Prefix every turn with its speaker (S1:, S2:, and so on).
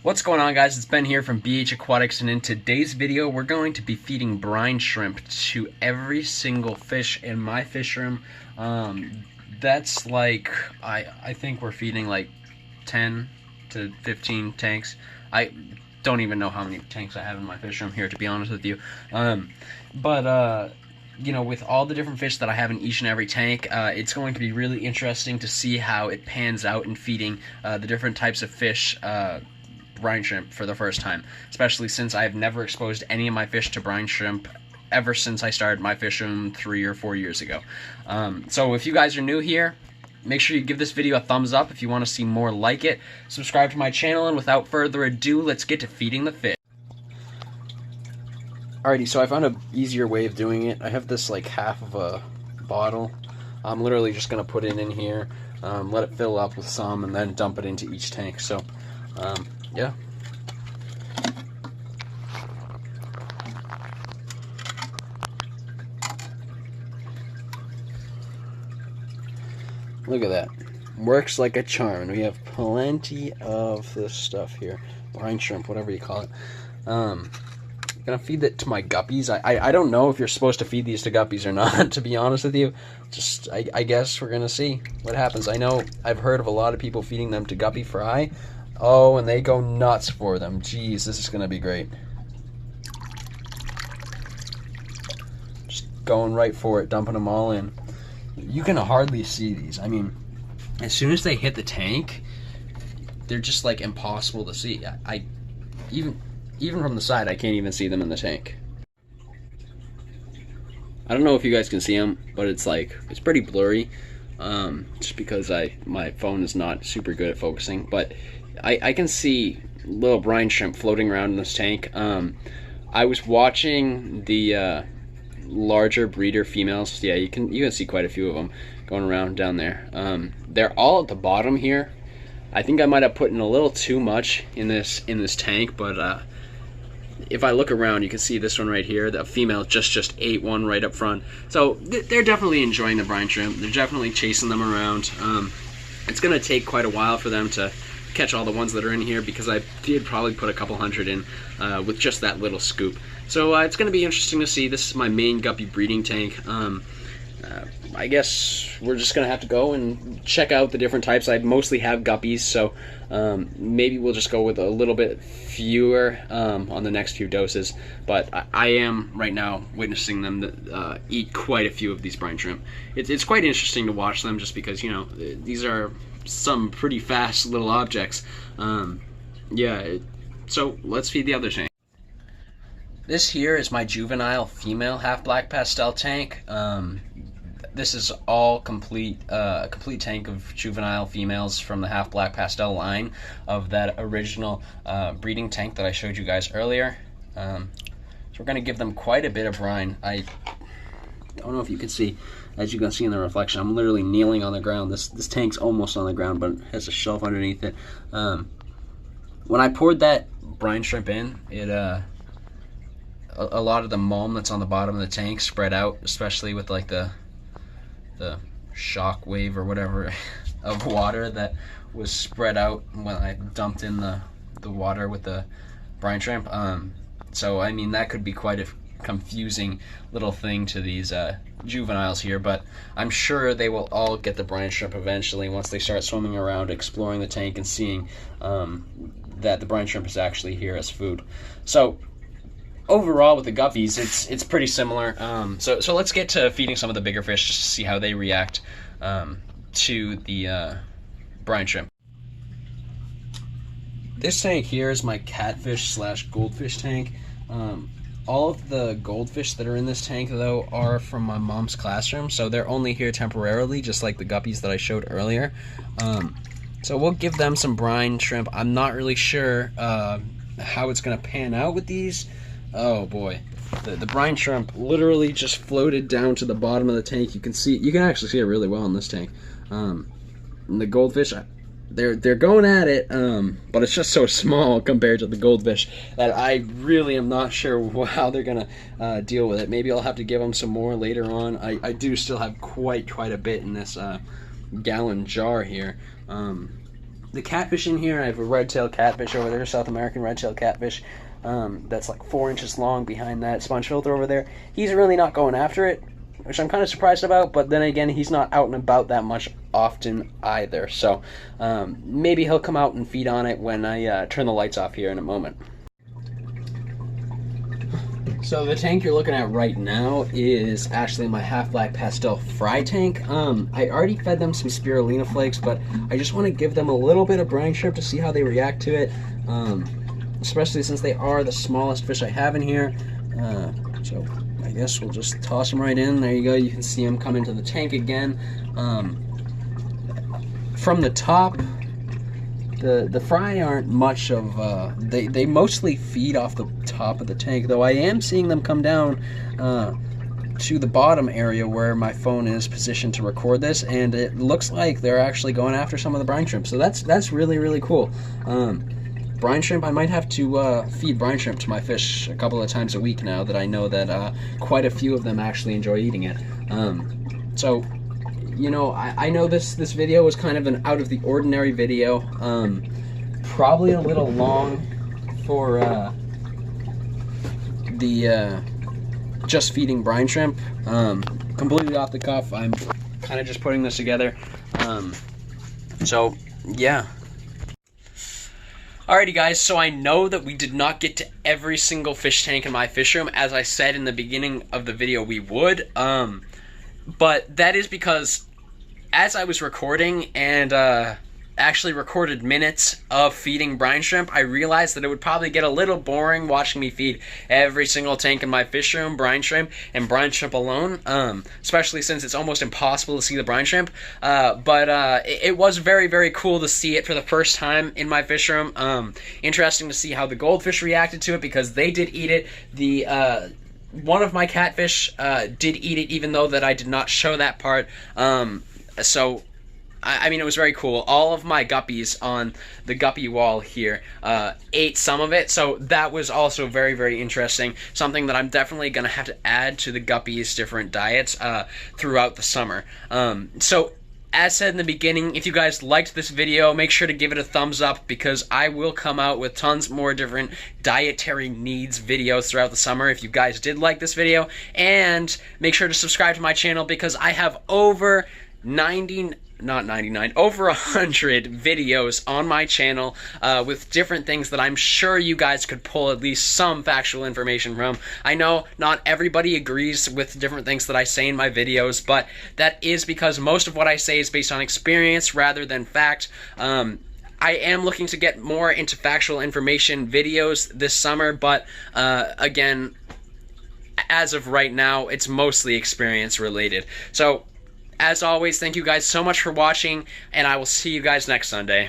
S1: What's going on, guys? It's Ben here from BH Aquatics, and in today's video we're going to be feeding brine shrimp to every single fish in my fish room. That's like, I think we're feeding like 10 to 15 tanks. I don't even know how many tanks I have in my fish room here, to be honest with you. You know, with all the different fish that I have in each and every tank, it's going to be really interesting to see how it pans out in feeding the different types of fish brine shrimp for the first time, especially since I've never exposed any of my fish to brine shrimp ever since I started my fish room 3 or 4 years ago. So if you guys are new here, make sure you give this video a thumbs up if you want to see more like it. Subscribe to my channel, and without further ado, let's get to feeding the fish. Alrighty, so I found an easier way of doing it. I have this like half of a bottle. I'm literally just going to put it in here, let it fill up with some, and then dump it into each tank. So yeah. Look at that. Works like a charm. And we have plenty of this stuff here. Brine shrimp, whatever you call it. I'm gonna feed it to my guppies. I don't know if you're supposed to feed these to guppies or not, to be honest with you. Just I guess we're gonna see what happens. I know I've heard of a lot of people feeding them to guppy fry. Oh, and they go nuts for them. Jeez, this is going to be great. Just going right for it, dumping them all in. You can hardly see these. I mean, as soon as they hit the tank, they're just like impossible to see. I even from the side, I can't even see them in the tank. I don't know if you guys can see them, but it's pretty blurry. Just because my phone is not super good at focusing, but I can see little brine shrimp floating around in this tank. I was watching the larger breeder females. Yeah, you can see quite a few of them going around down there. They're all at the bottom here. I think I might have put in a little too much in this tank, but if I look around, you can see this one right here. The female just ate one right up front. So they're definitely enjoying the brine shrimp. They're definitely chasing them around. It's going to take quite a while for them to catch all the ones that are in here, because I did probably put a couple hundred in with just that little scoop. So it's going to be interesting to see. This is my main guppy breeding tank. I guess we're just going to have to go and check out the different types. I mostly have guppies, so maybe we'll just go with a little bit fewer on the next few doses. But I am right now witnessing them eat quite a few of these brine shrimp. It's quite interesting to watch them, just because, you know, these are some pretty fast little objects. So let's feed the other tank. This here is my juvenile female half black pastel tank. This is all complete tank of juvenile females from the half black pastel line of that original breeding tank that I showed you guys earlier. So we're going to give them quite a bit of brine. I don't know if you can see, as you can see in the reflection, I'm literally kneeling on the ground. This tank's almost on the ground, but it has a shelf underneath it. When I poured that brine shrimp in, a lot of the mulm that's on the bottom of the tank spread out, especially with like the shock wave or whatever of water that was spread out when I dumped in the water with the brine shrimp. So I mean, that could be quite a confusing little thing to these juveniles here, but I'm sure they will all get the brine shrimp eventually once they start swimming around, exploring the tank, and seeing that the brine shrimp is actually here as food. So overall, with the guppies, it's pretty similar. So let's get to feeding some of the bigger fish just to see how they react to the brine shrimp. This tank here is my catfish / goldfish tank. All of the goldfish that are in this tank, though, are from my mom's classroom, so they're only here temporarily, just like the guppies that I showed earlier. So we'll give them some brine shrimp. I'm not really sure how it's going to pan out with these. Oh boy, the brine shrimp literally just floated down to the bottom of the tank. You can actually see it really well in this tank. And the goldfish, they're going at it, but it's just so small compared to the goldfish that I really am not sure how they're gonna deal with it. Maybe I'll have to give them some more later on. I do still have quite a bit in this gallon jar here. the catfish in here, I have a red-tailed catfish over there, South American red-tailed catfish. That's like 4 inches long behind that sponge filter over there. He's really not going after it, which I'm kind of surprised about, but then again, he's not out and about that much often either. So maybe he'll come out and feed on it when I turn the lights off here in a moment. So the tank you're looking at right now is actually my half black pastel fry tank. I already fed them some spirulina flakes, but I just want to give them a little bit of brine shrimp to see how they react to it, especially since they are the smallest fish I have in here. So I guess we'll just toss them right in. There you go. You can see them come into the tank again. From the top, the fry aren't much of, they mostly feed off the top of the tank, though I am seeing them come down to the bottom area where my phone is positioned to record this, and it looks like they're actually going after some of the brine shrimp, so that's really, really cool. Brine shrimp, I might have to feed brine shrimp to my fish a couple of times a week now that I know that quite a few of them actually enjoy eating it. So, you know, I know this video was kind of an out of the ordinary video, probably a little long for the just feeding brine shrimp. Completely off the cuff, I'm kind of just putting this together. So, yeah. Alrighty guys, so I know that we did not get to every single fish tank in my fish room, as I said in the beginning of the video we would, but that is because as I was recording and actually recorded minutes of feeding brine shrimp, I realized that it would probably get a little boring watching me feed every single tank in my fish room brine shrimp and brine shrimp alone, especially since it's almost impossible to see the brine shrimp, but it was very, very cool to see it for the first time in my fish room. Interesting to see how the goldfish reacted to it, because they did eat it. One of my catfish did eat it, even though that I did not show that part. So, I mean, it was very cool. All of my guppies on the guppy wall here ate some of it, so that was also very, very interesting. Something that I'm definitely going to have to add to the guppies' different diets throughout the summer. So, as said in the beginning, if you guys liked this video, make sure to give it a thumbs up, because I will come out with tons more different dietary needs videos throughout the summer if you guys did like this video. And make sure to subscribe to my channel, because I have over 100 videos on my channel with different things that I'm sure you guys could pull at least some factual information from. I know not everybody agrees with different things that I say in my videos, but that is because most of what I say is based on experience rather than fact. I am looking to get more into factual information videos this summer, but again, as of right now, it's mostly experience related. So, as always, thank you guys so much for watching, and I will see you guys next Sunday.